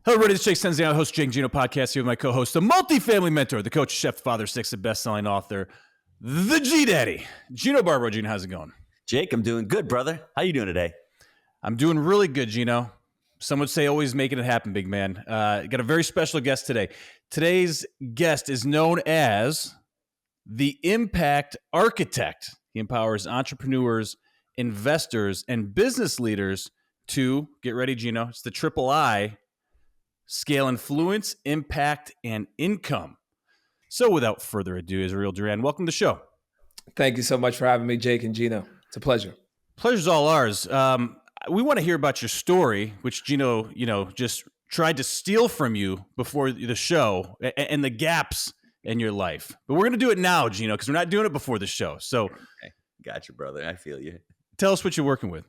Hello, everybody. It's Jake Senziano, host of Jake Gino podcast here with my co-host, the multifamily mentor, the coach, chef, father, six, and best-selling author, the G-Daddy, Gino Barbaro. Gino, how's it going? Jake, I'm doing good, brother. How you doing today? I'm doing really good, Gino. Some would say always making it happen, big man. Got a very special guest today. Today's guest is known as the Impact Architect. He empowers entrepreneurs, investors, and business leaders to, get ready, Gino, it's the triple I, scale influence, impact, and income. So without further ado, Israel Duran, welcome to the show. Thank you so much for having me, Jake and Gino. It's a pleasure. Pleasure's all ours. We want to hear about your story, which Gino, just tried to steal from you before the show, and the gaps in your life. But we're going to do it now, Gino, because we're not doing it before the show. So, okay. Gotcha, brother. I feel you. Tell us what you're working with.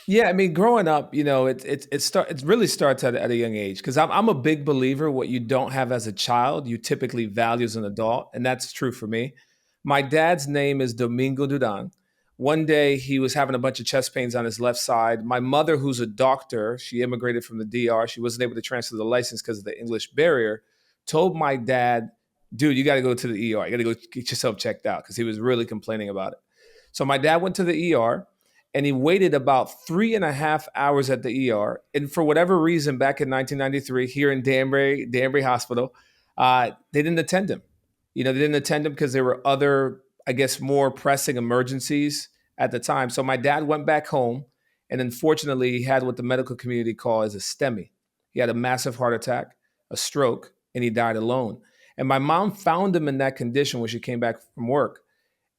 Yeah, I mean, growing up, it really starts at a young age, because I'm a big believer what you don't have as a child, you typically value as an adult, and that's true for me. My dad's name is Gino Duran. One day he was having a bunch of chest pains on his left side. My mother, who's a doctor, she immigrated from the DR. She wasn't able to transfer the license because of the English barrier, told my dad, dude, you got to go to the ER. You got to go get yourself checked out, because he was really complaining about it. So my dad went to the ER. And he waited about 3.5 hours at the ER. And for whatever reason, back in 1993, here in Danbury Hospital, they didn't attend him. They didn't attend him because there were other, I guess, more pressing emergencies at the time. So my dad went back home, and unfortunately, he had what the medical community calls a STEMI. He had a massive heart attack, a stroke, and he died alone. And my mom found him in that condition when she came back from work.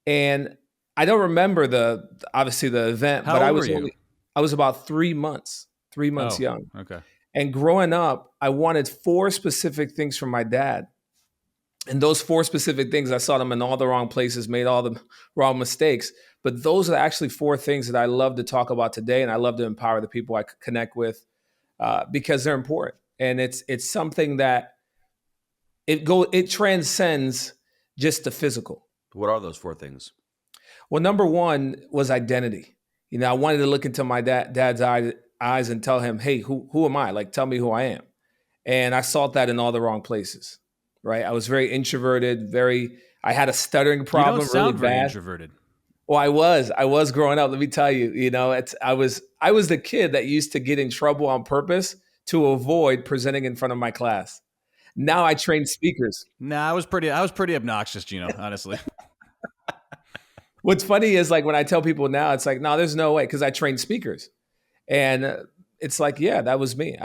And I don't remember obviously the event, How but old I was about 3 months young. Okay. And growing up, I wanted 4 specific things from my dad. And those 4 specific things, I saw them in all the wrong places, made all the wrong mistakes. But those are actually 4 things that I love to talk about today. And I love to empower the people I connect with because they're important. And it's something that it transcends just the physical. What are those 4 things? Well, number one was identity. I wanted to look into my dad's eyes and tell him, hey, who am I? Like, tell me who I am. And I sought that in all the wrong places, right? I was very introverted, I had a stuttering problem. You don't sound really very bad. introverted. Well, I was growing up. Let me tell you, I was the kid that used to get in trouble on purpose to avoid presenting in front of my class. Now I train speakers. Nah, I was pretty obnoxious, Gino, honestly. What's funny is, like, when I tell people now, it's like, no, there's no way, because I train speakers. And it's like, yeah, that was me.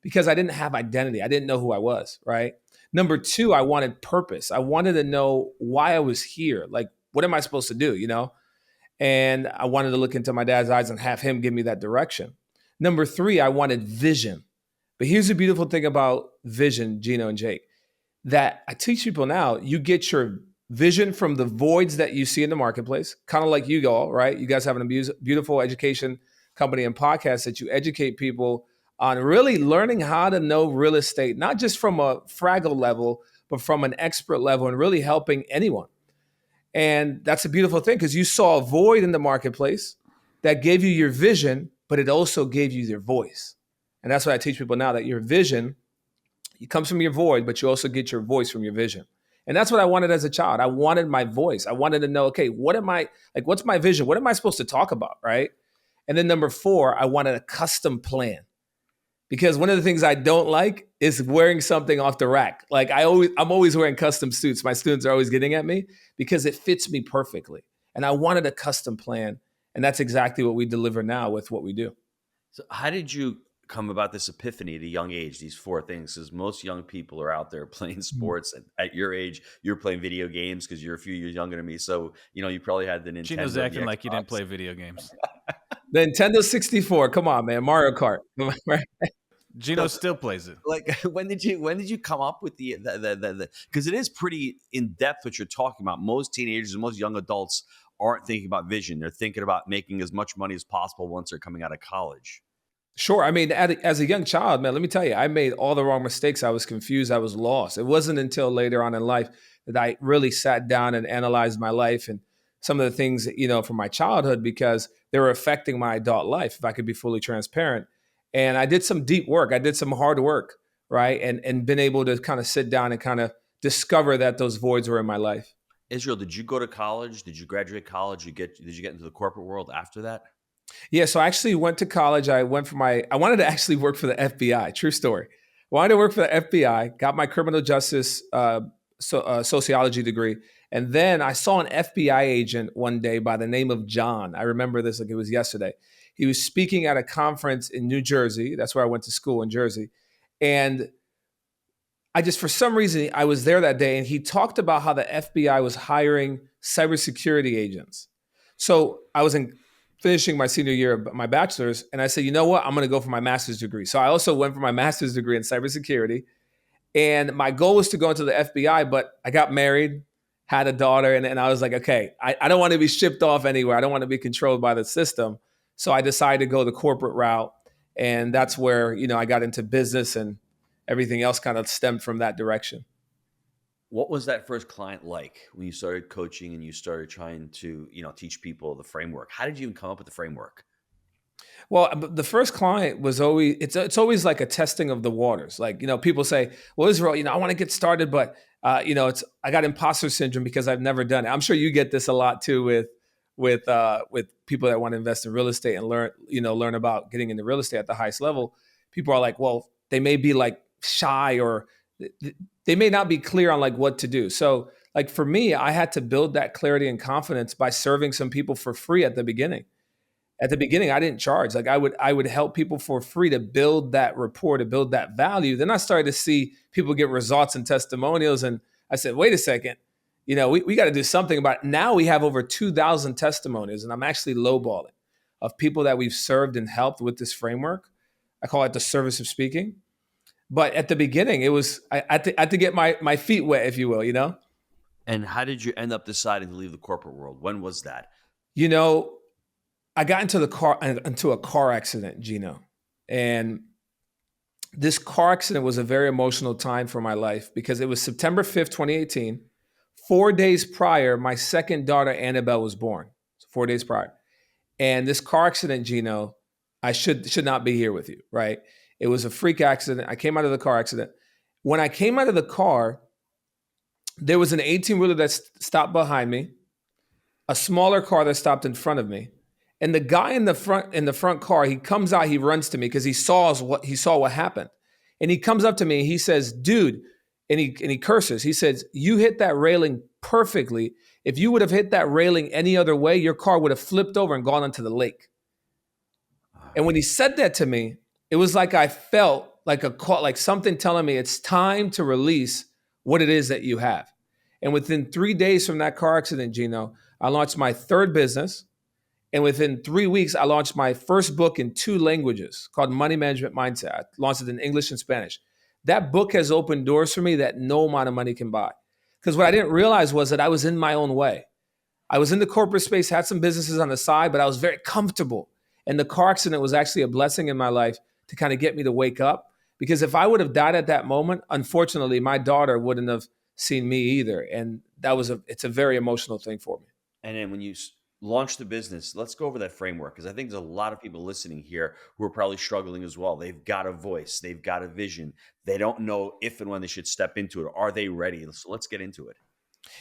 Because I didn't have identity. I didn't know who I was, right? Number 2, I wanted purpose. I wanted to know why I was here. Like, what am I supposed to do, And I wanted to look into my dad's eyes and have him give me that direction. Number 3, I wanted vision. But here's the beautiful thing about vision, Gino and Jake, that I teach people now, you get your vision from the voids that you see in the marketplace, kind of like you all, right? You guys have a beautiful education company and podcast that you educate people on really learning how to know real estate, not just from a fraggle level, but from an expert level, and really helping anyone. And that's a beautiful thing, because you saw a void in the marketplace that gave you your vision, but it also gave you your voice. And that's what I teach people now, that your vision, it comes from your void, but you also get your voice from your vision. And that's what I wanted as a child. I wanted my voice. I wanted to know, okay, what's my vision? What am I supposed to talk about, right? And then number 4, I wanted a custom plan. Because one of the things I don't like is wearing something off the rack. Like, I'm always wearing custom suits. My students are always getting at me because it fits me perfectly. And I wanted a custom plan. And that's exactly what we deliver now with what we do. So how did you come about this epiphany at a young age, these 4 things? Because most young people are out there playing sports. And at your age, you're playing video games because you're a few years younger than me. So, you probably had the Nintendo. Gino's acting like you didn't play video games. The Nintendo 64. Come on, man. Mario Kart. Gino still plays it. Like, when did you come up with the because it is pretty in depth what you're talking about. Most teenagers and most young adults aren't thinking about vision. They're thinking about making as much money as possible once they're coming out of college. Sure. I mean, as a young child, man, let me tell you, I made all the wrong mistakes. I was confused. I was lost. It wasn't until later on in life that I really sat down and analyzed my life and some of the things, from my childhood, because they were affecting my adult life, if I could be fully transparent. And I did some deep work. I did some hard work, right? And been able to kind of sit down and kind of discover that those voids were in my life. Israel, did you go to college? Did you graduate college? Did you get into the corporate world after that? Yeah, so I actually went to college. I wanted to actually work for the FBI. True story. Wanted to work for the FBI. Got my criminal justice sociology degree, and then I saw an FBI agent one day by the name of John. I remember this like it was yesterday. He was speaking at a conference in New Jersey. That's where I went to school in Jersey, and I just, for some reason, I was there that day, and he talked about how the FBI was hiring cybersecurity agents. So I was finishing my senior year of my bachelor's, and I said, you know what? I'm going to go for my master's degree. So I also went for my master's degree in cybersecurity, and my goal was to go into the FBI, but I got married, had a daughter, and I was like, okay, I don't want to be shipped off anywhere. I don't want to be controlled by the system. So I decided to go the corporate route, and that's where, I got into business, and everything else kind of stemmed from that direction. What was that first client like when you started coaching and you started trying to, teach people the framework? How did you even come up with the framework? Well, the first client was always, it's always like a testing of the waters. Like, people say, well, Israel, I want to get started, but I got imposter syndrome because I've never done it. I'm sure you get this a lot too with people that want to invest in real estate and learn about getting into real estate at the highest level. People are like, well, they may be like shy, or they may not be clear on like what to do. So like for me, I had to build that clarity and confidence by serving some people for free at the beginning. At the beginning, I didn't charge. Like I would help people for free to build that rapport, to build that value. Then I started to see people get results and testimonials. And I said, wait a second, we got to do something about it. Now we have over 2,000 testimonials, and I'm actually lowballing of people that we've served and helped with this framework. I call it the service of speaking. But at the beginning, it was, I had to get my feet wet, if you will, And how did you end up deciding to leave the corporate world? When was that? I got into a car accident, Gino. And this car accident was a very emotional time for my life because it was September 5th, 2018. 4 days prior, my second daughter, Annabelle, was born. So 4 days prior. And this car accident, Gino, I should not be here with you, right? It was a freak accident. I came out of the car accident. When I came out of the car, there was an 18-wheeler that stopped behind me, a smaller car that stopped in front of me. And the guy in the front car, he comes out, he runs to me because he saw what happened. And he comes up to me, he says, dude, and he curses. He says, you hit that railing perfectly. If you would have hit that railing any other way, your car would have flipped over and gone into the lake. And when he said that to me, it was like I felt like a call, like something telling me it's time to release what it is that you have. And within 3 days from that car accident, Gino, I launched my third business. And within 3 weeks, I launched my first book in 2 languages called Money Management Mindset. I launched it in English and Spanish. That book has opened doors for me that no amount of money can buy. Because what I didn't realize was that I was in my own way. I was in the corporate space, had some businesses on the side, but I was very comfortable. And the car accident was actually a blessing in my life to kind of get me to wake up. Because if I would have died at that moment, unfortunately, my daughter wouldn't have seen me either. And it's a very emotional thing for me. And then when you launch the business, let's go over that framework, because I think there's a lot of people listening here who are probably struggling as well. They've got a voice, they've got a vision. They don't know if and when they should step into it. Are they ready? So let's get into it.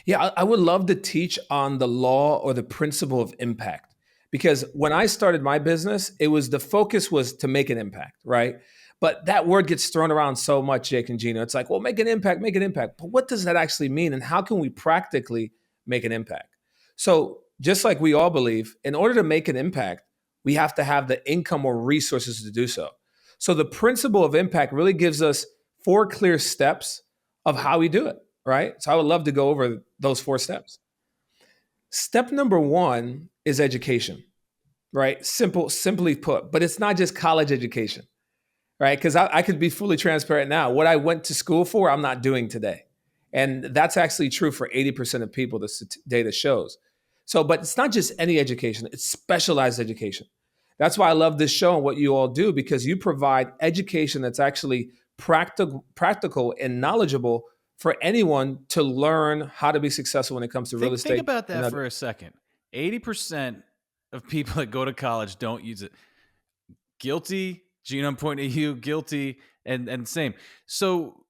Yeah, I would love to teach on the law or the principle of impact, because when I started my business, the focus was to make an impact, right? But that word gets thrown around so much, Jake and Gino. It's like, well, make an impact. But what does that actually mean? And how can we practically make an impact? So just like we all believe, in order to make an impact, we have to have the income or resources to do so. So the principle of impact really gives us 4 clear steps of how we do it, right? So I would love to go over those 4 steps. Step number 1 is education, right? Simply put, but it's not just college education, right? Because I could be fully transparent now. What I went to school for, I'm not doing today. And that's actually true for 80% of people, this data shows. So, but it's not just any education, it's specialized education. That's why I love this show and what you all do, because you provide education that's actually practical and knowledgeable for anyone to learn how to be successful when it comes to real estate. Think about that for a second. 80% of people that go to college don't use it. Guilty, Gino, I'm pointing at you, guilty, and same. So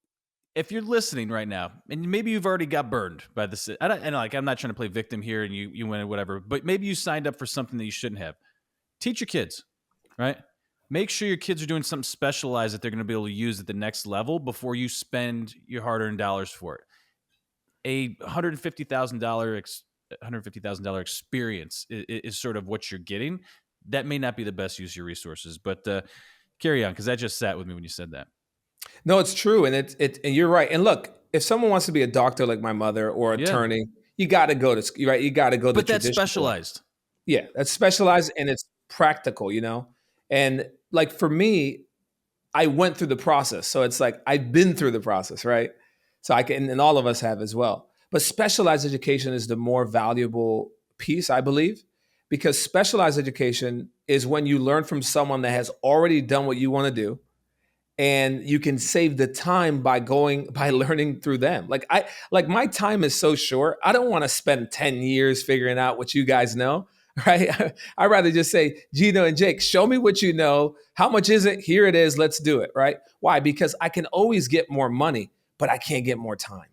if you're listening right now, and maybe you've already got burned by this, I'm not trying to play victim here, and you win or whatever, but maybe you signed up for something that you shouldn't have. Teach your kids, right? Make sure your kids are doing something specialized that they're going to be able to use at the next level before you spend your hard-earned dollars for it. A $150,000 experience is sort of what you're getting. That may not be the best use of your resources, but carry on, because that just sat with me when you said that. No, it's true, and and you're right. And look, if someone wants to be a doctor like my mother or attorney, you got to go to school, right? You got to go the But that's traditional way. specialized. Yeah, that's specialized and it's practical, And like for me, I went through the process. So it's like I've been through the process, right? So I can, and all of us have as well. But specialized education is the more valuable piece, I believe, because specialized education is when you learn from someone that has already done what you want to do, and you can save the time by learning through them. Like my time is so short. I don't want to spend 10 years figuring out what you guys know, right? I'd rather just say, Gino and Jake, show me what you know. How much is it? Here it is. Let's do it, right? Why? Because I can always get more money, but I can't get more time.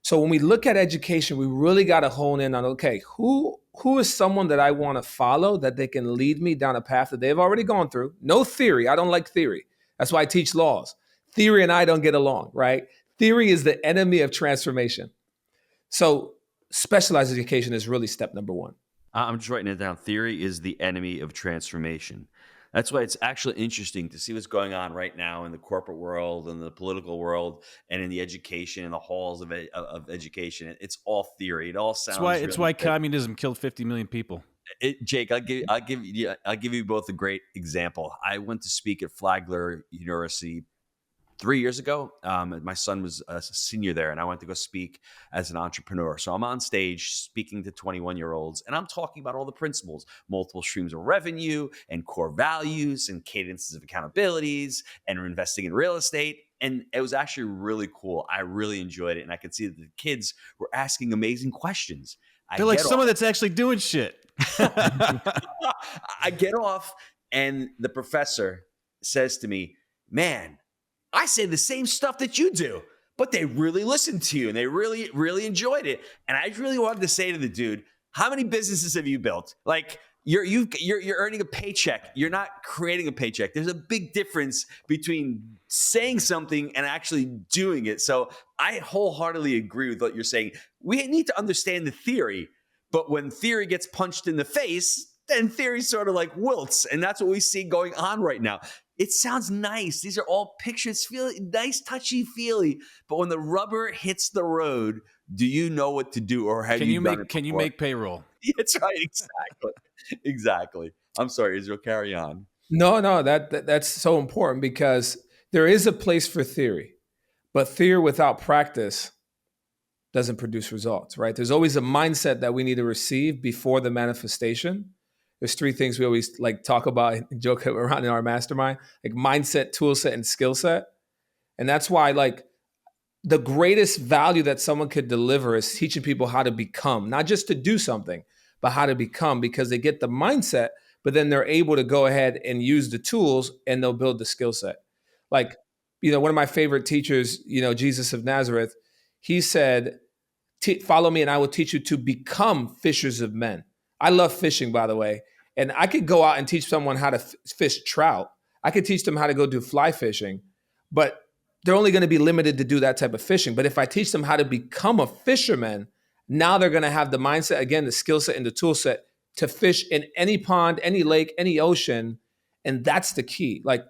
So when we look at education, we really got to hone in on, okay, who is someone that I want to follow, that they can lead me down a path that they've already gone through? No theory. I don't like theory. That's why I teach laws. Theory and I don't get along, right? Theory is the enemy of transformation. So specialized education is really step number one. I'm just writing it down. Theory is the enemy of transformation. That's why it's actually interesting to see what's going on right now in the corporate world and the political world and in the education and the halls of education. It's all theory. It all sounds. It's why communism killed 50 million people. Jake, I'll give you both a great example. I went to speak at Flagler University 3 years ago. My son was a senior there, and I went to go speak as an entrepreneur. So I'm on stage speaking to 21-year-olds, and I'm talking about all the principles, multiple streams of revenue and core values and cadences of accountabilities and investing in real estate. And it was actually really cool. I really enjoyed it, and I could see that the kids were asking amazing questions. They're like someone that's actually doing shit. I get off, and the professor says to me, "Man, I say the same stuff that you do, but they really listened to you and they really, really enjoyed it." And I really wanted to say to the dude, "How many businesses have you built? Like you're earning a paycheck. You're not creating a paycheck. There's a big difference between saying something and actually doing it." So I wholeheartedly agree with what you're saying. We need to understand the theory, but when theory gets punched in the face, then theory sort of like wilts. And that's what we see going on right now. It sounds nice. These are all pictures, feel nice, touchy-feely. But when the rubber hits the road, do you know what to do, or have you done it before? Can you make payroll? That's right. Exactly. I'm sorry, Israel. Carry on. No, that's so important, because there is a place for theory, but theory without practice doesn't produce results, right? There's always a mindset that we need to receive before the manifestation. There's three things we always like talk about and joke around in our mastermind, like mindset, tool set, and skill set. And that's why like the greatest value that someone could deliver is teaching people how to become, not just to do something, but how to become, because they get the mindset, but then they're able to go ahead and use the tools and they'll build the skill set. Like, one of my favorite teachers, Jesus of Nazareth, he said, "Follow me and I will teach you to become fishers of men." I love fishing, by the way. And I could go out and teach someone how to fish trout. I could teach them how to go do fly fishing, but they're only going to be limited to do that type of fishing. But if I teach them how to become a fisherman, now they're going to have the mindset, again, the skill set and the tool set to fish in any pond, any lake, any ocean. And that's the key. Like,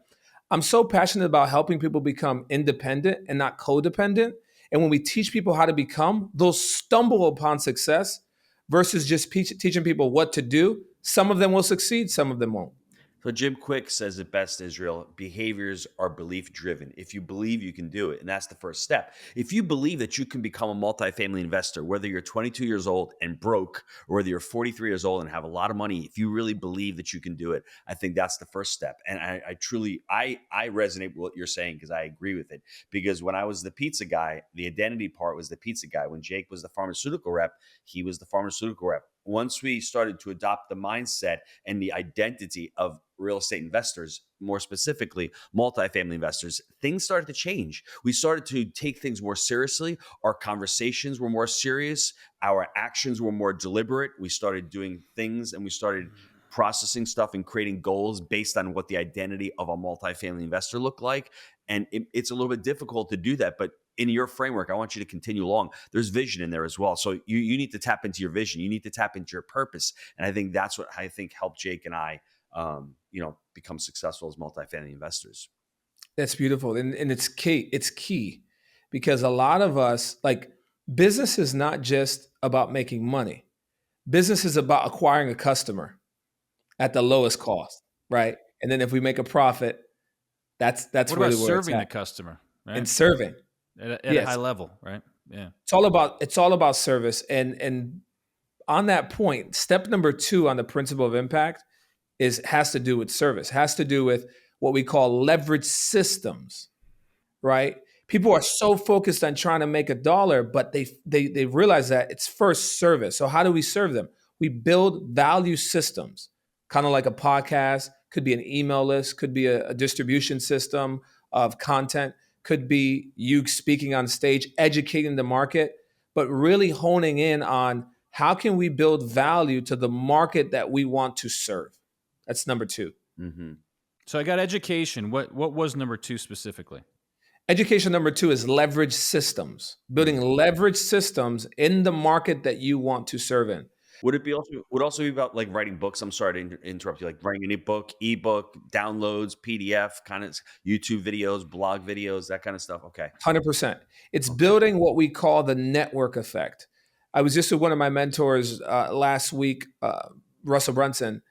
I'm so passionate about helping people become independent and not codependent. And when we teach people how to become, they'll stumble upon success versus just teaching people what to do. Some of them will succeed, some of them won't. So Jim Quick says it best, Israel: behaviors are belief driven. If you believe, you can do it. And that's the first step. If you believe that you can become a multifamily investor, whether you're 22 years old and broke, or whether you're 43 years old and have a lot of money, if you really believe that you can do it, I think that's the first step. And I truly resonate with what you're saying, because I agree with it. Because when I was the pizza guy, the identity part was the pizza guy. When Jake was the pharmaceutical rep, he was the pharmaceutical rep. once we started to adopt the mindset and the identity of real estate investors, more specifically multifamily investors, things started to change. We started to take things more seriously. Our conversations were more serious. Our actions were more deliberate. We started doing things and we started processing stuff and creating goals based on what the identity of a multifamily investor looked like. And it's a little bit difficult to do that, but in your framework, I want you to continue along. There's vision in there as well. So you need to tap into your vision. You need to tap into your purpose. And I think that's what I think helped Jake and I, become successful as multifamily investors. That's beautiful. And it's key. It's key because a lot of us, like, business is not just about making money. Business is about acquiring a customer at the lowest cost, right? And then if we make a profit, that's What really about where it's serving the at. customer, right? And serving. At a Yes. high level, right? Yeah. It's all about service. And on that point, step number 2 on the principle of impact has to do with service, has to do with what we call leverage systems, right? People are so focused on trying to make a dollar, but they realize that it's first service. So how do we serve them? We build value systems, kind of like a podcast, could be an email list, could be a distribution system of content, could be you speaking on stage, educating the market, but really honing in on how can we build value to the market that we want to serve. That's number 2. Mm-hmm. So I got education. What was number 2 specifically? Education number 2 is leverage systems, building leverage systems in the market that you want to serve in. Would also be about like writing books? I'm sorry to interrupt you. Like writing an ebook, downloads, PDF, kind of YouTube videos, blog videos, that kind of stuff. Okay. 100%. It's building what we call the network effect. I was just with one of my mentors last week, Russell Brunson.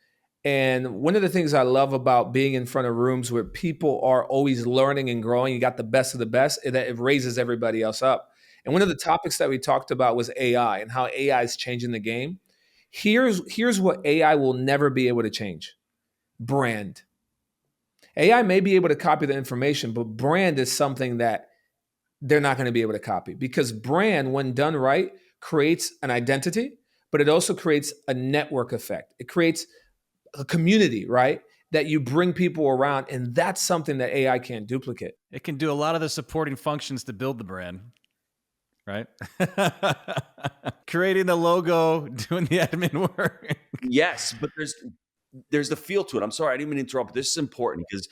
And one of the things I love about being in front of rooms where people are always learning and growing, you got the best of the best, it raises everybody else up. And one of the topics that we talked about was AI and how AI is changing the game. Here's what AI will never be able to change: brand. AI may be able to copy the information, but brand is something that they're not going to be able to copy, because brand, when done right, creates an identity, but it also creates a network effect. It creates a community, right? That you bring people around, and that's something that AI can't duplicate. It can do a lot of the supporting functions to build the brand, right? Creating the logo, doing the admin work. Yes, but there's the feel to it. I'm sorry, I didn't mean to interrupt. But this is important because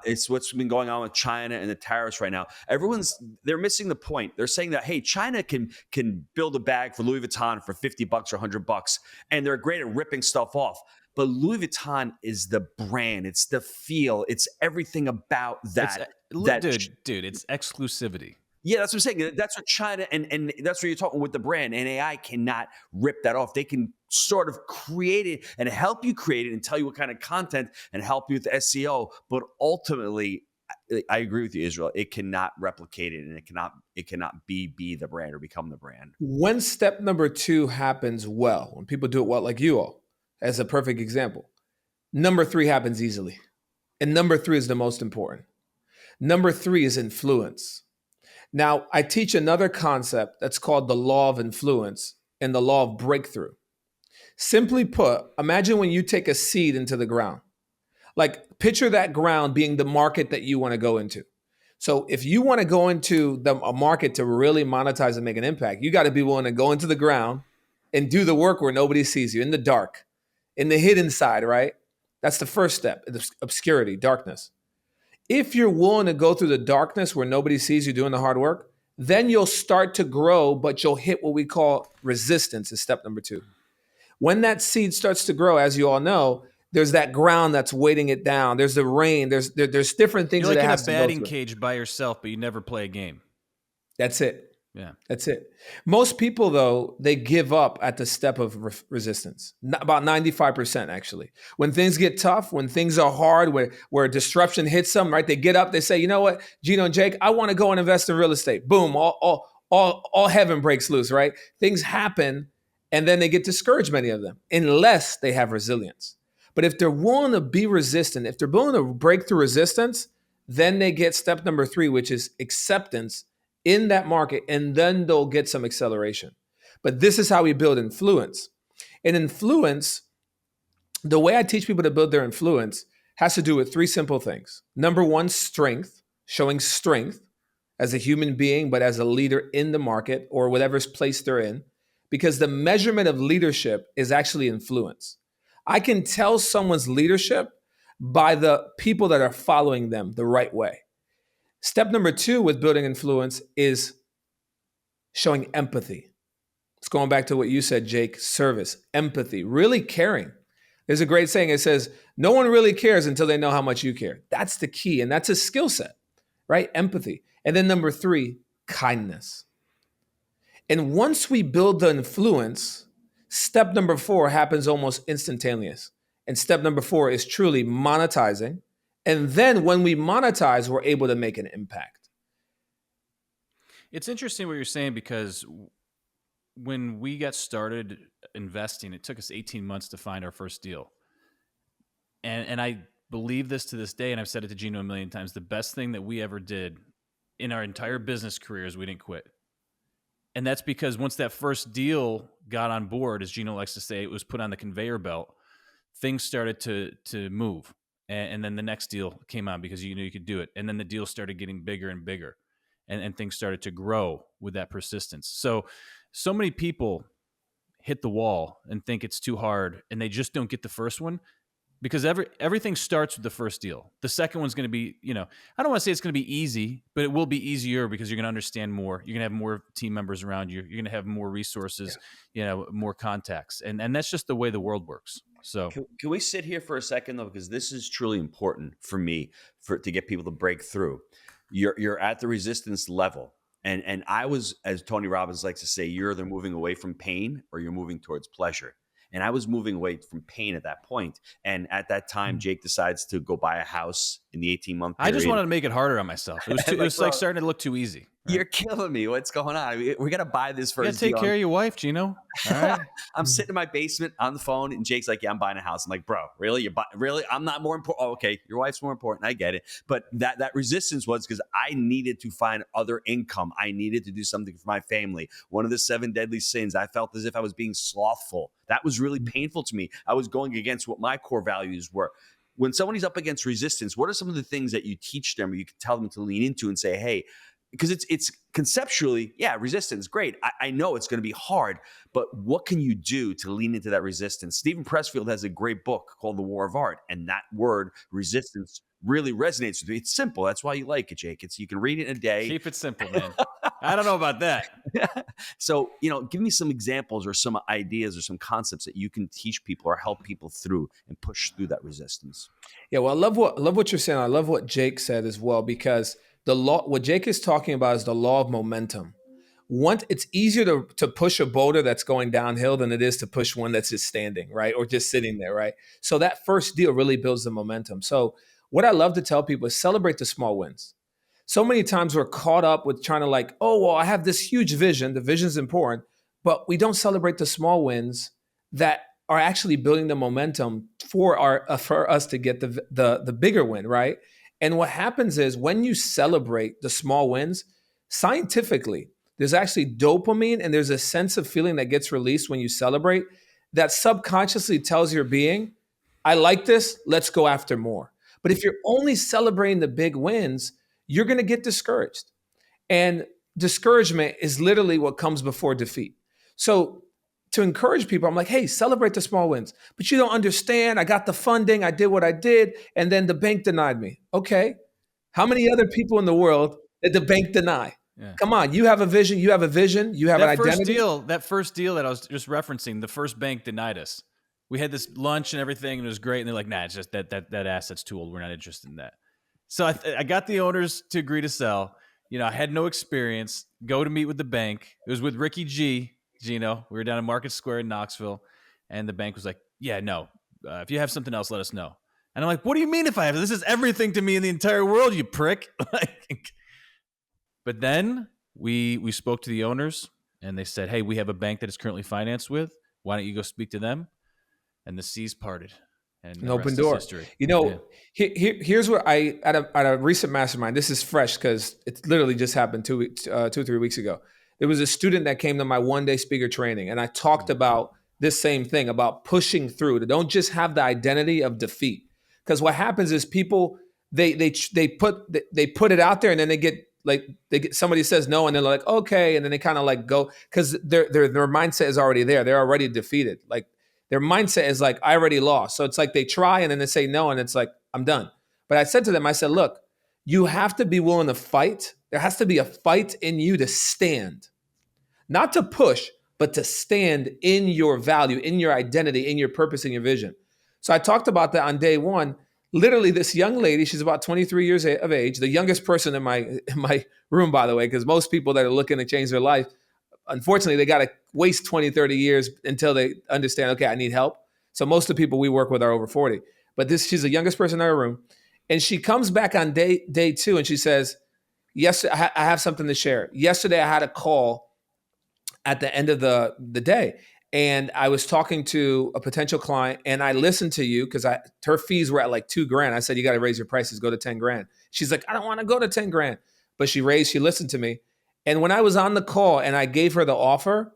it's what's been going on with China and the tariffs right now. They're missing the point. They're saying that, hey, China can build a bag for Louis Vuitton for $50 or $100, and they're great at ripping stuff off. But Louis Vuitton is the brand. It's the feel. It's everything about that. Dude, it's exclusivity. Yeah, that's what I'm saying. That's what China and that's what you're talking with the brand. And AI cannot rip that off. They can sort of create it and help you create it and tell you what kind of content and help you with the SEO. But ultimately, I agree with you, Israel. It cannot replicate it, and it cannot be the brand or become the brand. When step number 2 happens well, when people do it well, like you all, as a perfect example, number 3 happens easily. And number 3 is the most important. Number 3 is influence. Now, I teach another concept that's called the law of influence and the law of breakthrough. Simply put, imagine when you take a seed into the ground. Like, picture that ground being the market that you want to go into. So if you want to go into a market to really monetize and make an impact, you got to be willing to go into the ground and do the work where nobody sees you, in the dark, in the hidden side, right? That's the first step, obscurity, darkness. If you're willing to go through the darkness where nobody sees you doing the hard work, then you'll start to grow, but you'll hit what we call resistance is step number 2. When that seed starts to grow, as you all know, there's that ground that's weighting it down. There's the rain. There's different things You're like that it in a has to go batting through. cage by yourself, but you never play a game. That's it. Yeah. That's it. Most people, though, they give up at the step of resistance. About 95%, actually. When things get tough, when things are hard, where disruption hits them, right? They get up, they say, you know what, Gino and Jake, I want to go and invest in real estate. Boom, all heaven breaks loose, right? Things happen, and then they get discouraged, many of them, unless they have resilience. But if they're willing to be resistant, if they're willing to break through resistance, then they get step number 3, which is acceptance in that market, and then they'll get some acceleration. But this is how we build influence. In influence, the way I teach people to build their influence has to do with three simple things. Number one, strength, showing strength as a human being, but as a leader in the market or whatever's place they're in, because the measurement of leadership is actually influence. I can tell someone's leadership by the people that are following them the right way. Step number two with building influence is showing empathy. It's going back to what you said, Jake, service, empathy, really caring. There's a great saying. It says, no one really cares until they know how much you care. That's the key. And that's a skill set, right? Empathy. And then number three, kindness. And once we build the influence, step number four happens almost instantaneous. And step number four is truly monetizing. And then when we monetize, we're able to make an impact. It's interesting what you're saying, because when we got started investing, it took us 18 months to find our first deal. And I believe this to this day, and I've said it to Gino a million times, the best thing that we ever did in our entire business career is we didn't quit. And that's because once that first deal got on board, as Gino likes to say, it was put on the conveyor belt, things started to move. And then the next deal came on because you knew you could do it. And then the deal started getting bigger and bigger. And things started to grow with that persistence. So many people hit the wall and think it's too hard, and they just don't get the first one, because everything starts with the first deal. The second one's going to be, I don't want to say it's going to be easy, but it will be easier because you're going to understand more. You're going to have more team members around you. You're going to have more resources, more contacts. And that's just the way the world works. So can we sit here for a second, though? Because this is truly important for me to get people to break through. You're at the resistance level. And I was, as Tony Robbins likes to say, you're either moving away from pain or you're moving towards pleasure. And I was moving away from pain at that point. And at that time, Jake decides to go buy a house in the 18-month period. I just wanted to make it harder on myself. It was like starting to look too easy. Right? You're killing me. What's going on? We got to buy this first. You got to take care of your wife, Gino. All right. I'm sitting in my basement on the phone, and Jake's like, yeah, I'm buying a house. I'm like, bro, really? Really? I'm not more important. Oh, okay. Your wife's more important. I get it. But that resistance was because I needed to find other income. I needed to do something for my family. One of the 7 deadly sins, I felt as if I was being slothful. That was really painful to me. I was going against what my core values were. When somebody's up against resistance, what are some of the things that you teach them or you can tell them to lean into and say, hey, because it's conceptually, resistance, great. I know it's going to be hard, but what can you do to lean into that resistance? Stephen Pressfield has a great book called The War of Art, and that word, resistance, really resonates with me. It's simple. That's why you like it, Jake. You can read it in a day. Keep it simple, man. I don't know about that. So, give me some examples or some ideas or some concepts that you can teach people or help people through and push through that resistance. Yeah, well, I love what you're saying. I love what Jake said as well, because what Jake is talking about is the law of momentum. It's easier to push a boulder that's going downhill than it is to push one that's just standing, right? Or just sitting there, right? So that first deal really builds the momentum. So what I love to tell people is celebrate the small wins. So many times we're caught up with trying to I have this huge vision. The vision's important, but we don't celebrate the small wins that are actually building the momentum for us to get the bigger win, right? And what happens is when you celebrate the small wins, scientifically, there's actually dopamine and there's a sense of feeling that gets released when you celebrate that subconsciously tells your being, I like this, let's go after more. But if you're only celebrating the big wins, you're going to get discouraged. And discouragement is literally what comes before defeat. So to encourage people, I'm like, hey, celebrate the small wins. But you don't understand. I got the funding. I did what I did. And then the bank denied me. Okay. How many other people in the world did the bank deny? Yeah. Come on. You have a vision. You have an identity. That first deal that I was just referencing, the first bank denied us. We had this lunch and everything, and it was great. And they're like, nah, it's just that asset's too old. We're not interested in that. So I got the owners to agree to sell. I had no experience. Go to meet with the bank. It was with Ricky G. Gino. We were down in Market Square in Knoxville, and the bank was like, yeah, no. If you have something else, let us know. And I'm like, what do you mean if I have? This is everything to me in the entire world, you prick. But then we spoke to the owners, and they said, hey, we have a bank that is currently financed with. Why don't you go speak to them? And the seas parted. And an open door. Here's where at a recent mastermind, this is fresh because it literally just happened 2 or 3 weeks ago. There was a student that came to my one-day speaker training, and I talked about this same thing about pushing through, to don't just have the identity of defeat. Because what happens is people, they put it out there, and then they get somebody says no, and they're like, okay, and then they kind of like go, because their mindset is already there. They're already defeated. Like their mindset is like, I already lost. So it's like they try and then they say no, and it's like, I'm done. But I said to them, I said, look, you have to be willing to fight. There has to be a fight in you to stand, not to push, but to stand in your value, in your identity, in your purpose, in your vision. So I talked about that on day one. Literally, this young lady, she's about 23 years of age, the youngest person in my room, by the way, because most people that are looking to change their life, unfortunately, they got to waste 20, 30 years until they understand, okay, I need help. So most of the people we work with are over 40. But she's the youngest person in our room. And she comes back on day two and she says, yes, I have something to share. Yesterday, I had a call at the end of the day. And I was talking to a potential client, and I listened to you because her fees were at like $2,000. I said, you got to raise your prices, go to 10 grand. She's like, I don't want to go to 10 grand. But she listened to me. And when I was on the call and I gave her the offer,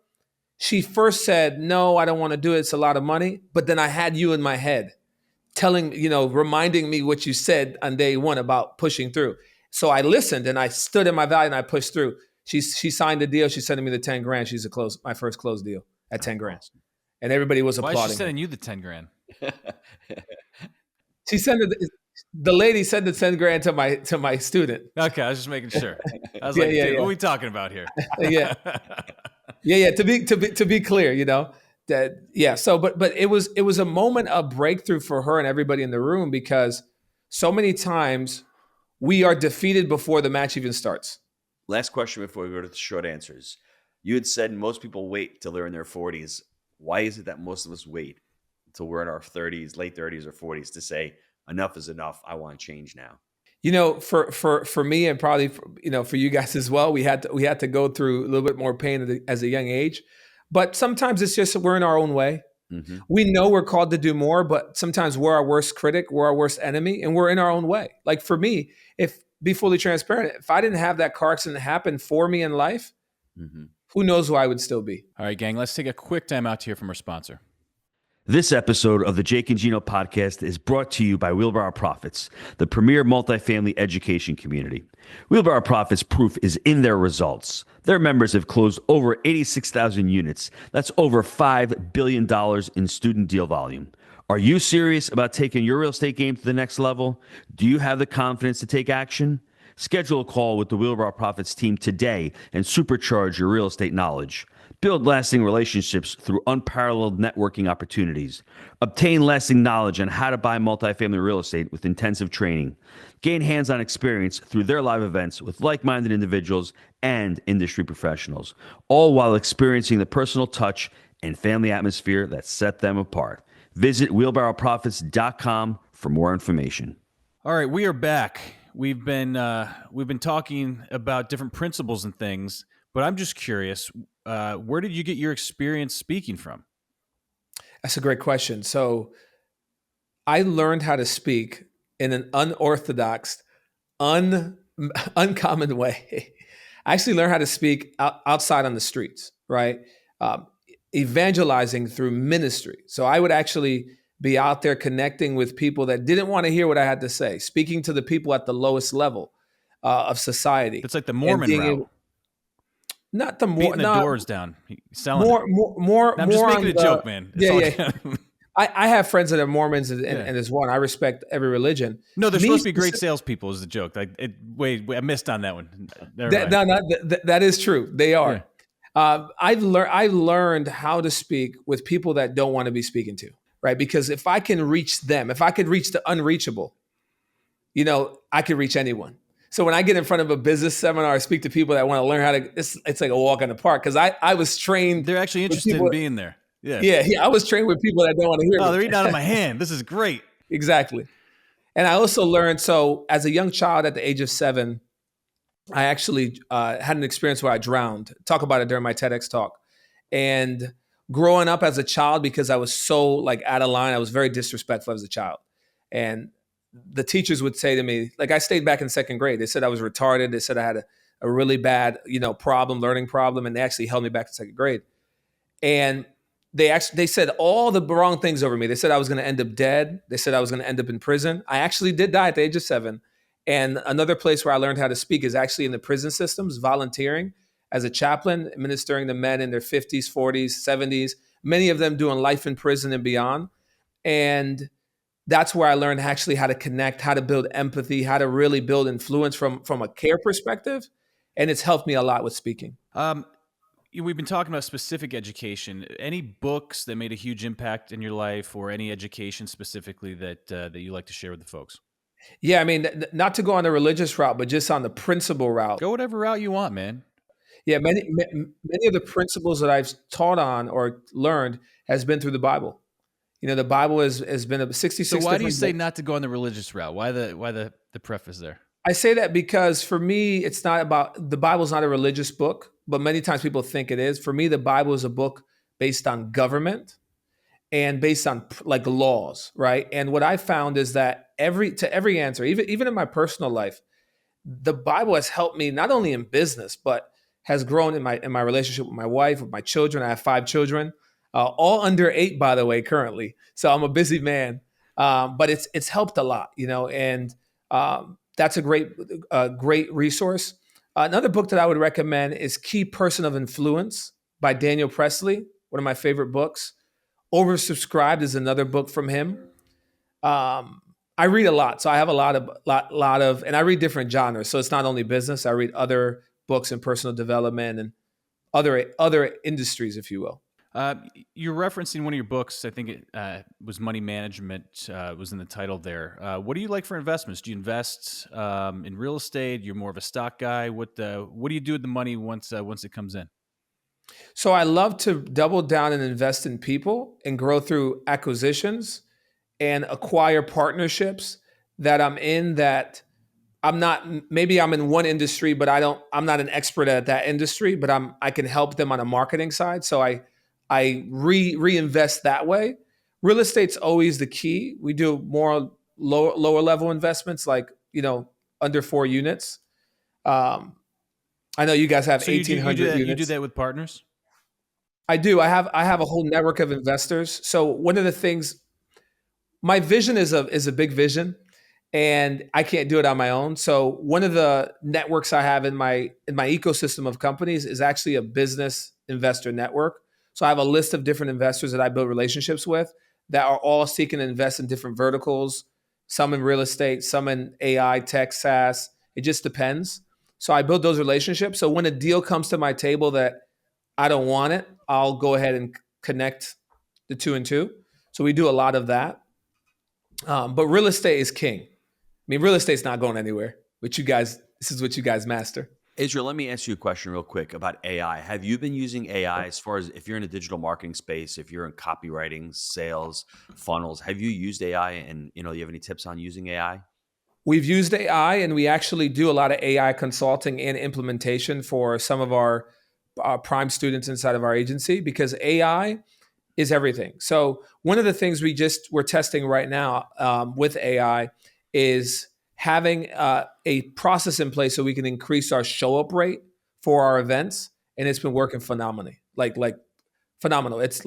she first said, no, I don't want to do it. It's a lot of money. But then I had you in my head reminding me what you said on day one about pushing through. So I listened and I stood in my value and I pushed through. She signed the deal. She's sending me the 10 grand. She's my first closed deal at 10 grand. And everybody was applauding. Why is she sending you the 10 grand? She sent the lady sent the 10 grand to my student. Okay, I was just making sure. I was dude, what are we talking about here? Yeah. To be clear, that, yeah. So, but it was a moment of breakthrough for her and everybody in the room, because so many times we are defeated before the match even starts. Last question before we go to the short answers. You had said most people wait till they're in their 40s. Why is it that most of us wait until we're in our 30s, late 30s or 40s to say, enough is enough, I want to change now? For me, and probably for you guys as well, we had to go through a little bit more pain as a young age. But sometimes it's just we're in our own way. Mm-hmm. We know we're called to do more, but sometimes we're our worst critic, we're our worst enemy, and we're in our own way. Like for me, be fully transparent, if I didn't have that car accident happen for me in life, mm-hmm. who knows who I would still be. All right, gang, let's take a quick time out to hear from our sponsor. This episode of the Jake and Gino podcast is brought to you by Wheelbarrow Profits, the premier multifamily education community. Wheelbarrow Profits proof is in their results. Their members have closed over 86,000 units. That's over $5 billion in student deal volume. Are you serious about taking your real estate game to the next level? Do you have the confidence to take action? Schedule a call with the Wheelbarrow Profits team today and supercharge your real estate knowledge. Build lasting relationships through unparalleled networking opportunities. Obtain lasting knowledge on how to buy multifamily real estate with intensive training. Gain hands-on experience through their live events with like-minded individuals and industry professionals, all while experiencing the personal touch and family atmosphere that set them apart. Visit wheelbarrowprofits.com for more information. All right, we are back. We've been talking about different principles and things, but I'm just curious, where did you get your experience speaking from? That's a great question. So I learned how to speak in an unorthodox, uncommon way. I actually learned how to speak outside on the streets, right? Evangelizing through ministry. So I would actually be out there connecting with people that didn't want to hear what I had to say, speaking to the people at the lowest level of society. It's like the Mormon route. Not the beating the doors down, selling more. I'm just making a joke, man. I have friends that are Mormons, and there's one. I respect every religion. No, they're supposed to be great salespeople. Is the joke? Wait, I missed on that one. That is true. They are. Yeah. I've learned how to speak with people that don't want to be speaking to, right? Because if I can reach them, if I could reach the unreachable, I could reach anyone. So when I get in front of a business seminar, I speak to people that want to learn how to. It's like a walk in the park, because I was trained. They're actually interested in being there. Yeah. I was trained with people that don't want to hear. Oh, they're eating out of my hand. This is great. Exactly. And I also learned. So as a young child, at the age of 7. I actually had an experience where I drowned. Talk about it during my TEDx talk. And growing up as a child, because I was so out of line, I was very disrespectful as a child. And the teachers would say to me, I stayed back in 2nd grade. They said I was retarded. They said I had a really bad, learning problem. And they actually held me back to 2nd grade. And they said all the wrong things over me. They said I was going to end up dead. They said I was going to end up in prison. I actually did die at the age of 7. And another place where I learned how to speak is actually in the prison systems, volunteering as a chaplain, administering to men in their 50s, 40s, 70s, many of them doing life in prison and beyond. And that's where I learned actually how to connect, how to build empathy, how to really build influence from a care perspective. And it's helped me a lot with speaking. We've been talking about specific education. Any books that made a huge impact in your life, or any education specifically that you like to share with the folks? Yeah, I mean, not to go on the religious route, but just on the principle route. Go whatever route you want, man. Yeah, many of the principles that I've taught on or learned has been through the Bible. The Bible has been a 66. So why do you say books. not to go on the religious route? Why the preface there? I say that because for me, it's not about the Bible's not a religious book, but many times people think it is. For me, the Bible is a book based on government and based on like laws, right? And what I found is that every answer, even in my personal life, the Bible has helped me not only in business, but has grown in my relationship with my wife, with my children. I have 5 children, all under 8, by the way, currently. So I'm a busy man, but it's helped a lot, and that's a great resource. Another book that I would recommend is Key Person of Influence by Daniel Presley, one of my favorite books. Oversubscribed is another book from him. I read a lot, so I have a lot of, and I read different genres. So it's not only business. I read other books in personal development and other industries, if you will. You're referencing one of your books. I think it was Money Management was in the title there. What do you like for investments? Do you invest in real estate? You're more of a stock guy. What do you do with the money once it comes in? So I love to double down and invest in people and grow through acquisitions and acquire partnerships that I'm in that maybe I'm in one industry, but I'm not an expert at that industry, but I can help them on a marketing side. So I reinvest that way. Real estate's always the key. We do more lower level investments, like, under 4 units. I know you guys have 1,800 units. You do that with partners? I do. I have a whole network of investors. So one of the things, my vision is a big vision, and I can't do it on my own. So one of the networks I have in my ecosystem of companies is actually a business investor network. So I have a list of different investors that I build relationships with that are all seeking to invest in different verticals, some in real estate, some in AI, tech, SaaS. It just depends. So I build those relationships. So when a deal comes to my table that I don't want it, I'll go ahead and connect the 2 and 2. So we do a lot of that. But real estate is king. I mean, real estate's not going anywhere. But this is what you guys master. Israel, let me ask you a question real quick about AI. Have you been using AI as far as if you're in a digital marketing space, if you're in copywriting, sales, funnels, have you used AI and you have any tips on using AI? We've used AI, and we actually do a lot of AI consulting and implementation for some of our prime students inside of our agency, because AI is everything. So one of the things we're testing right now with AI is having a process in place so we can increase our show up rate for our events, and it's been working phenomenally, like phenomenal. It's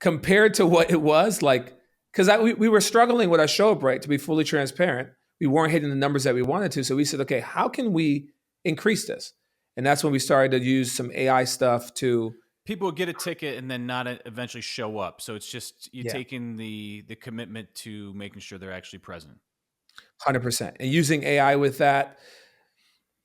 compared to what it was like, because we were struggling with our show up rate. To be fully transparent, we weren't hitting the numbers that we wanted to. So we said, okay, how can we increase this? And that's when we started to use some AI stuff to. People get a ticket and then not eventually show up. So it's just taking the commitment to making sure they're actually present. 100%. And using AI with that.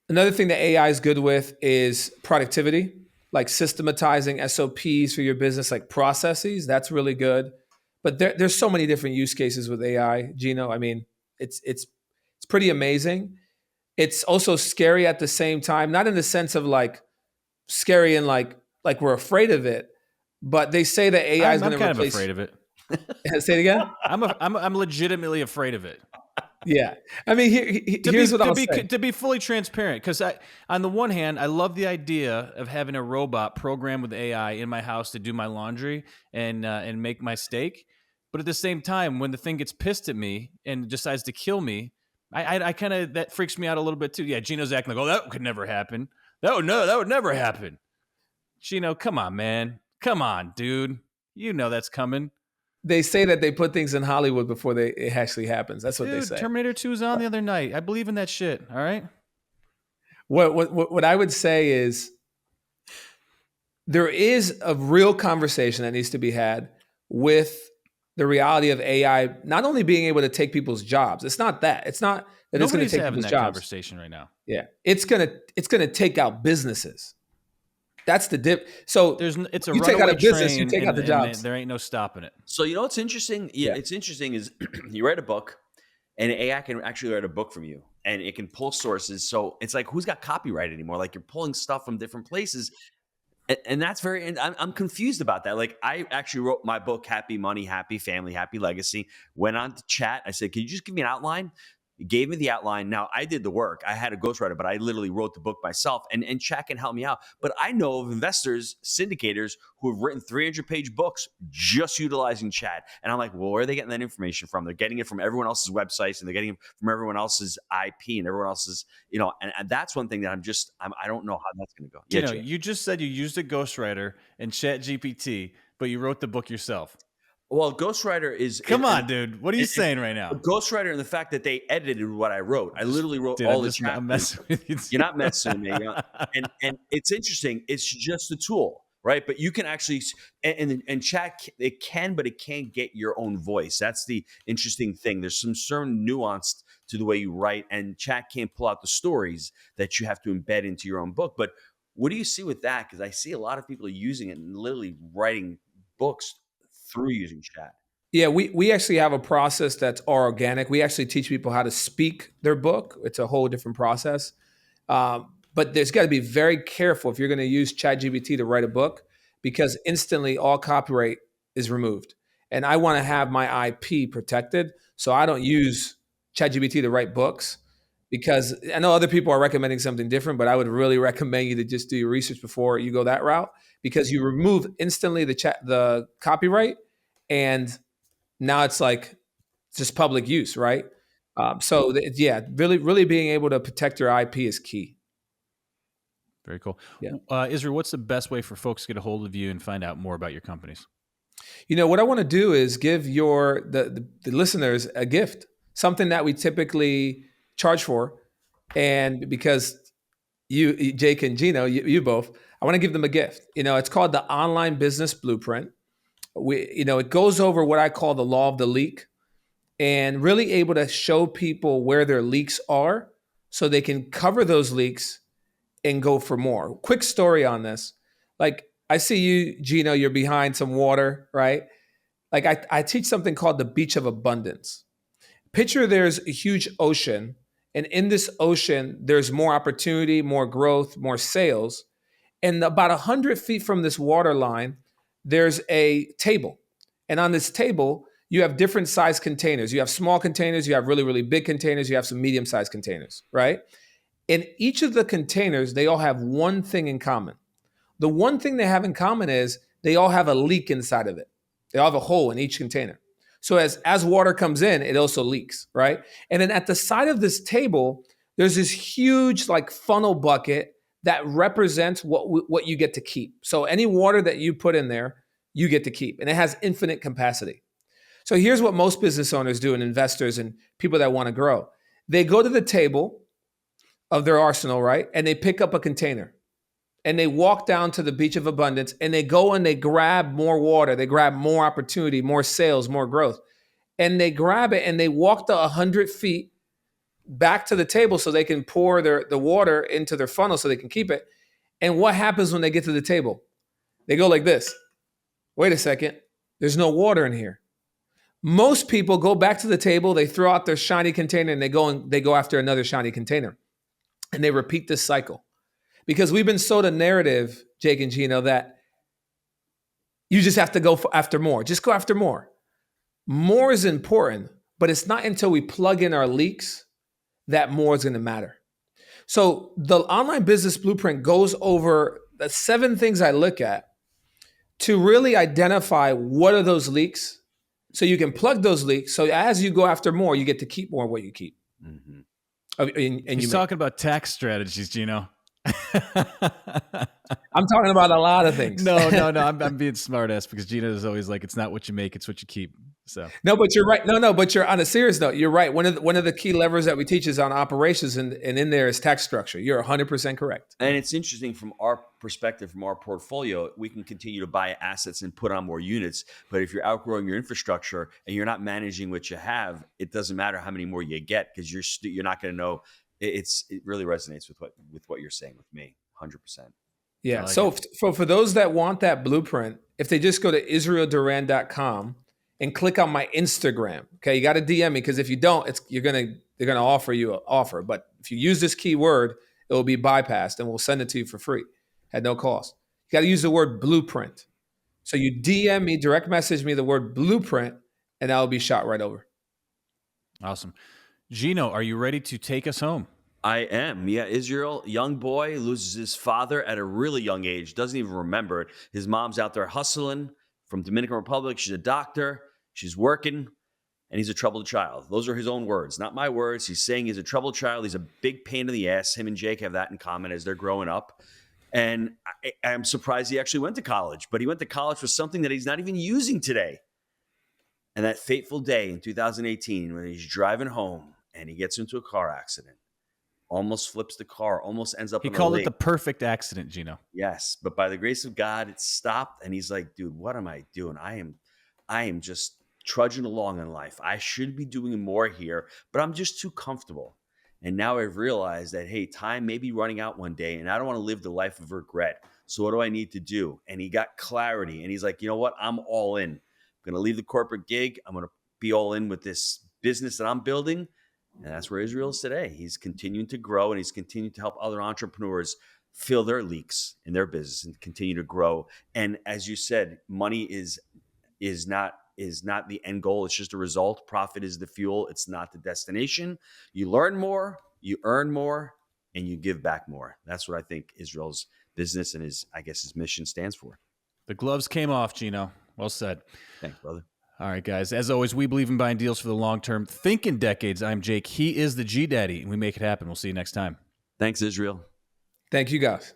Another thing that AI is good with is productivity, like systematizing SOPs for your business, like processes. That's really good. But there's so many different use cases with AI, Gino. I mean, it's pretty amazing. It's also scary at the same time, not in the sense of like scary and like we're afraid of it, but they say that AI is going to replace. I'm kind of afraid of it. Say it again. I'm legitimately afraid of it. Yeah, I mean, here's what I'll say. To be fully transparent, because on the one hand, I love the idea of having a robot programmed with AI in my house to do my laundry and make my steak. But at the same time, when the thing gets pissed at me and decides to kill me, I kind of, that freaks me out a little bit too. Yeah, Gino's acting like, oh, that could never happen. That would never happen. Gino, come on, man. Come on, dude. You know that's coming. They say that they put things in Hollywood before it actually happens. That's what they Dude, say. Terminator 2 was on the other night. I believe in that shit. All right. What I would say is there is a real conversation that needs to be had with the reality of AI not only being able to take people's jobs. It's not that. It's not that it's going Nobody's to take having people's that jobs. conversation right now. Yeah, it's gonna take out businesses. That's the dip. So It's a you take out runaway a business, you train, take out the jobs. there ain't no stopping it. So you know what's interesting? Yeah, it's interesting is you write a book, and AI can actually write a book from you, and it can pull sources. So it's like, who's got copyright anymore? Like, you're pulling stuff from different places, and that's very. And I'm confused about that. Like, I actually wrote my book, Happy Money, Happy Family, Happy Legacy. Went on to chat. I said, "Can you just give me an outline?" He gave me the outline. Now, I did the work. I had a ghostwriter, but I literally wrote the book myself, and chat can help me out. But I know of investors, syndicators who have written 300-page books just utilizing chat. And I'm like, well, where are they getting that information from? They're getting it from everyone else's websites, and they're getting it from everyone else's IP and everyone else's, and that's one thing that I don't know how that's going to go. Yeah, you just said you used a ghostwriter and Chat GPT, but you wrote the book yourself. Well, ghostwriter is... Come on, dude. What are you saying right now? Ghostwriter and the fact that they edited what I wrote. I literally wrote all the chapters. I'm messing with you. You're not messing with me. And it's interesting. It's just a tool, right? But you can actually... And chat, it can, but it can't get your own voice. That's the interesting thing. There's some certain nuance to the way you write, and chat can't pull out the stories that you have to embed into your own book. But what do you see with that? Because I see a lot of people using it and literally writing books through using chat. Yeah, we actually have a process that's organic. We actually teach people how to speak their book. It's a whole different process. But there's got to be very careful if you're going to use ChatGPT to write a book, because instantly all copyright is removed. And I want to have my IP protected. So I don't use ChatGPT to write books, because I know other people are recommending something different, but I would really recommend you to just do your research before you go that route, because you remove instantly the copyright, and now it's like just public use, right? Really being able to protect your IP is key. Very cool. Yeah. Israel, what's the best way for folks to get a hold of you and find out more about your companies? What I want to do is give the listeners a gift, something that we typically charge for. And because you, Jake and Gino, you both, I want to give them a gift. It's called the Online Business Blueprint. It goes over what I call the law of the leak, and really able to show people where their leaks are so they can cover those leaks and go for more. Quick story on this. Like, I see you, Gino, you're behind some water, right? Like, I teach something called the beach of abundance. Picture there's a huge ocean, and in this ocean, there's more opportunity, more growth, more sales. And about 100 feet from this water line, there's a table. And on this table, you have different size containers. You have small containers, you have really, really big containers, you have some medium-sized containers, right? In each of the containers, they all have one thing in common. The one thing they have in common is they all have a leak inside of it. They all have a hole in each container. So as water comes in, it also leaks, right? And then at the side of this table, there's this huge like funnel bucket that represents what you get to keep. So any water that you put in there, you get to keep. And it has infinite capacity. So here's what most business owners do, and investors and people that want to grow. They go to the table of their arsenal, right? And they pick up a container. And they walk down to the beach of abundance, and they go and they grab more water. They grab more opportunity, more sales, more growth. And they grab it and they walk the 100 feet back to the table so they can pour the water into their funnel so they can keep it. And what happens when they get to the table? They go like this. Wait a second. There's no water in here. Most people go back to the table, they throw out their shiny container, and they go after another shiny container. And they repeat this cycle. Because we've been sold a narrative, Jake and Gino, that you just have to go after more. Just go after more. More is important, but it's not until we plug in our leaks that more is going to matter. So the Online Business Blueprint goes over the 7 things I look at to really identify what are those leaks, so you can plug those leaks. So as you go after more, you get to keep more of what you keep. Mm-hmm. And He's talking about tax strategies, Gino. I'm talking about a lot of things. No. I'm being smart ass because Gina is always like, it's not what you make, it's what you keep. So No, but you're right. No, but you're on a serious note. You're right. One of the key levers that we teach is on operations, and in there is tax structure. You're 100% correct. And it's interesting from our perspective, from our portfolio, we can continue to buy assets and put on more units. But if you're outgrowing your infrastructure and you're not managing what you have, it doesn't matter how many more you get because you're not going to know. It really resonates with what you're saying with me, 100%. Yeah. like So for those that want that blueprint, if they just go to israelduran.com and click on my Instagram, okay, you got to DM me because if you don't, they're gonna offer you an offer. But if you use this keyword, it will be bypassed, and we'll send it to you for free at no cost. You got to use the word blueprint. So you DM me, direct message me the word blueprint, and that'll be shot right over. Awesome. Gino, are you ready to take us home? I am. Yeah, Israel, young boy, loses his father at a really young age, doesn't even remember it. His mom's out there hustling from Dominican Republic. She's a doctor. She's working, and he's a troubled child. Those are his own words, not my words. He's saying he's a troubled child. He's a big pain in the ass. Him and Jake have that in common as they're growing up. And I'm surprised he actually went to college, but he went to college for something that he's not even using today. And that fateful day in 2018 when he's driving home and he gets into a car accident, almost flips the car, almost ends up He in a called lake. it the perfect accident, Gino. Yes, but by the grace of God, it stopped. And he's like, dude, what am I doing? I am just trudging along in life. I should be doing more here, but I'm just too comfortable. And now I've realized that, hey, time may be running out one day, and I don't want to live the life of regret. So what do I need to do? And he got clarity, and he's like, you know what? I'm all in. I'm going to leave the corporate gig. I'm going to be all in with this business that I'm building. And that's where Israel is today. He's continuing to grow, and he's continuing to help other entrepreneurs fill their leaks in their business and continue to grow. And as you said, money is not the end goal. It's just a result. Profit is the fuel. It's not the destination. You learn more, you earn more, and you give back more. That's what I think Israel's business and his mission stands for. The gloves came off, Gino. Well said. Thanks, brother. All right, guys. As always, we believe in buying deals for the long term. Think in decades. I'm Jake. He is the G Daddy, and we make it happen. We'll see you next time. Thanks, Israel. Thank you, guys.